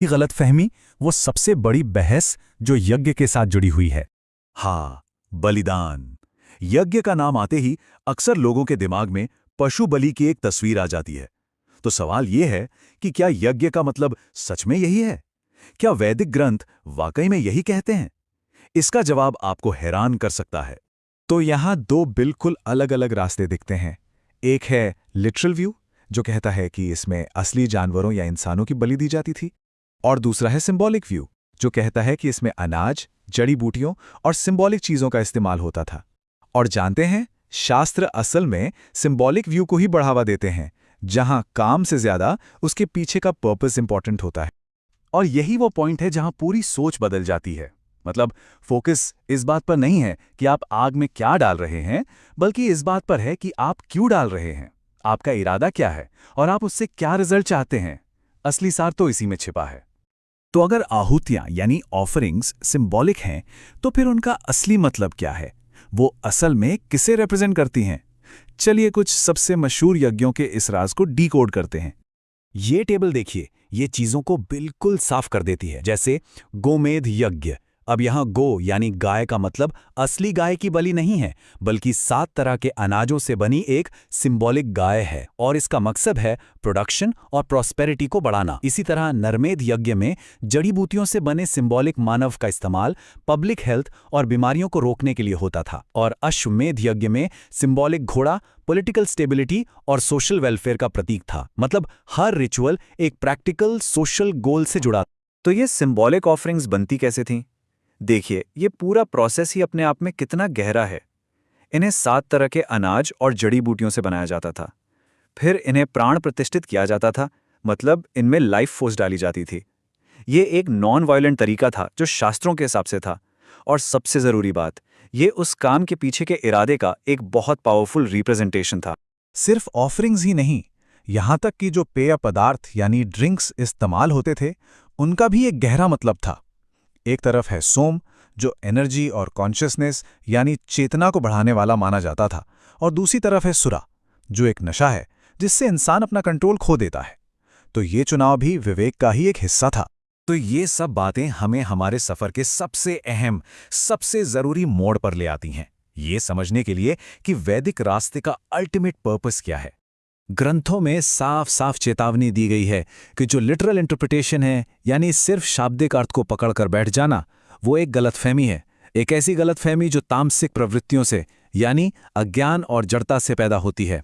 ये गलतफहमी वो सबसे बड़ी बहस जो यज्ञ के साथ जुड़ी हुई है। हाँ, बलिदान। यज्ञ का नाम आते ही अक्सर लोगों के दिमाग में पशु बलि की एक तस्वीर आ जाती है। तो सवाल यह है कि क्या यज्ञ का मतलब सच में यही है? क्या वैदिक ग्रंथ वाकई में यही कहते हैं? इसका जवाब आपको हैरान कर सकता है। तो यहाँ दो बिल्कुल अलग अलग रास्ते दिखते हैं। एक है लिटरल व्यू, जो कहता है कि इसमें असली जानवरों या इंसानों की बलि दी जाती थी, और दूसरा है सिंबॉलिक व्यू, जो कहता है कि इसमें अनाज, जड़ी बूटियों और सिंबॉलिक चीज़ों का इस्तेमाल होता था। और जानते हैं, शास्त्र असल में सिंबॉलिक व्यू को ही बढ़ावा देते हैं, जहां काम से ज्यादा उसके पीछे का पर्पस इंपॉर्टेंट होता है। और यही वो पॉइंट है जहां पूरी सोच बदल जाती है। मतलब फोकस इस बात पर नहीं है कि आप आग में क्या डाल रहे हैं, बल्कि इस बात पर है कि आप क्यों डाल रहे हैं, आपका इरादा क्या है और आप उससे क्या रिजल्ट चाहते हैं। असली सार तो इसी में छिपा है। तो अगर आहुतियां यानी ऑफरिंग्स सिंबॉलिक हैं, तो फिर उनका असली मतलब क्या है? वो असल में किसे रिप्रेजेंट करती हैं? चलिए कुछ सबसे मशहूर यज्ञों के इस राज को डीकोड करते हैं। ये टेबल देखिए, ये चीजों को बिल्कुल साफ कर देती है। जैसे गोमेध यज्ञ। अब यहाँ गो यानी गाय का मतलब असली गाय की बलि नहीं है, बल्कि 7 तरह के अनाजों से बनी एक सिंबॉलिक गाय है, और इसका मकसद है प्रोडक्शन और प्रॉस्पेरिटी को बढ़ाना। इसी तरह नरमेध यज्ञ में जड़ी बूटियों से बने सिंबॉलिक मानव का इस्तेमाल पब्लिक हेल्थ और बीमारियों को रोकने के लिए होता था। और अश्वमेध यज्ञ में सिंबॉलिक घोड़ा पॉलिटिकल स्टेबिलिटी और सोशल वेलफेयर का प्रतीक था। मतलब हर रिचुअल एक प्रैक्टिकल सोशल गोल से जुड़ा। तो ये सिंबॉलिक ऑफरिंग्स बनती कैसे थीं? देखिए, ये पूरा प्रोसेस ही अपने आप में कितना गहरा है। इन्हें 7 तरह के अनाज और जड़ी बूटियों से बनाया जाता था। फिर इन्हें प्राण प्रतिष्ठित किया जाता था, मतलब इनमें लाइफ फोर्स डाली जाती थी। ये एक नॉन वायलेंट तरीका था जो शास्त्रों के हिसाब से था। और सबसे ज़रूरी बात, ये उस काम के पीछे के इरादे का एक बहुत पावरफुल रिप्रेजेंटेशन था। सिर्फ ऑफरिंग्स ही नहीं, यहाँ तक कि जो पेय पदार्थ यानी ड्रिंक्स इस्तेमाल होते थे, उनका भी एक गहरा मतलब था। एक तरफ है सोम, जो एनर्जी और कॉन्शियसनेस यानी चेतना को बढ़ाने वाला माना जाता था, और दूसरी तरफ है सुरा, जो एक नशा है जिससे इंसान अपना कंट्रोल खो देता है। तो ये चुनाव भी विवेक का ही एक हिस्सा था। तो ये सब बातें हमें हमारे सफर के सबसे अहम, सबसे जरूरी मोड़ पर ले आती हैं, ये समझने के लिए कि वैदिक रास्ते का अल्टीमेट पर्पस क्या है। ग्रंथों में साफ साफ चेतावनी दी गई है कि जो लिटरल इंटरप्रिटेशन है, यानी सिर्फ शाब्दिक अर्थ को पकड़कर बैठ जाना, वो एक गलतफहमी है। एक ऐसी गलतफहमी जो तामसिक प्रवृत्तियों से यानी अज्ञान और जड़ता से पैदा होती है।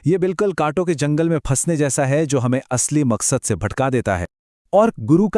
ये बिल्कुल कांटों के जंगल में फंसने जैसा है, जो हमें असली मकसद से भटका देता है। और गुरु का